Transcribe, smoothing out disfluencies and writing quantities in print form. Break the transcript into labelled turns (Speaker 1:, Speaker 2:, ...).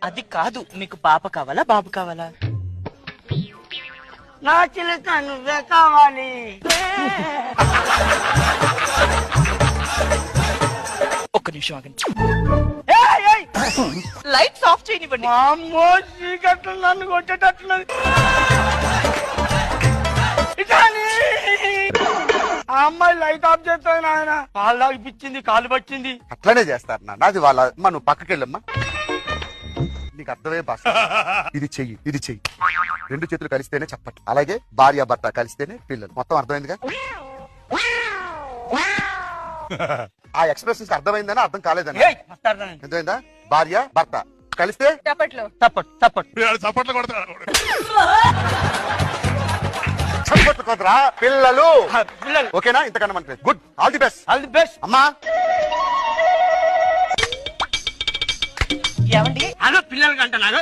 Speaker 1: అది కాదు, మీకు పాప కావాలా బాబు కావాలా?
Speaker 2: నా చిలక నువ్వే కావాలి.
Speaker 1: ఒక్క నిమిషం ఆగండి. లైట్స్ ఆఫ్ చేయనివ్వండి.
Speaker 2: అమ్మో చీకట్లు నన్ను కొట్టేటట్లున్నది. ఆ అమ్మాయి లైట్ ఆఫ్ చేస్తాను నాయన. కాళ్ళు తాగిపించింది, కాలు పట్టింది.
Speaker 3: అట్లనే చేస్తారు నాన్న. అది వాళ్ళ అమ్మ. నువ్వు పక్కకెళ్ళమ్మా. నీకు అర్థమే భాష. ఇది చెయ్యి, ఇది చెయ్యి. రెండు చేతులు కలిస్తేనే చప్పట్లు. అలాగే భార్య భర్త కలిస్తేనే పిల్లలు. మొత్తం అర్థమైందిగా? ఆ ఎక్స్ప్రెషన్స్ అర్థమైందని అర్థం కాలేదని. అర్థమైందా? భార్య భర్త కలిస్తే
Speaker 1: చప్పట్లు చప్పట్లు చప్పట్లు
Speaker 4: చప్పట్లు కొడతాడు.
Speaker 3: చప్పట్లు కొడరా పిల్లలు.
Speaker 2: పిల్లలు
Speaker 3: ఓకేనా? ఇంతకన్నా మనకి good. All the best.
Speaker 2: All the best.
Speaker 3: అమ్మా
Speaker 1: ఏమండి?
Speaker 2: అదో పిల్లలకి అంటున్నారు.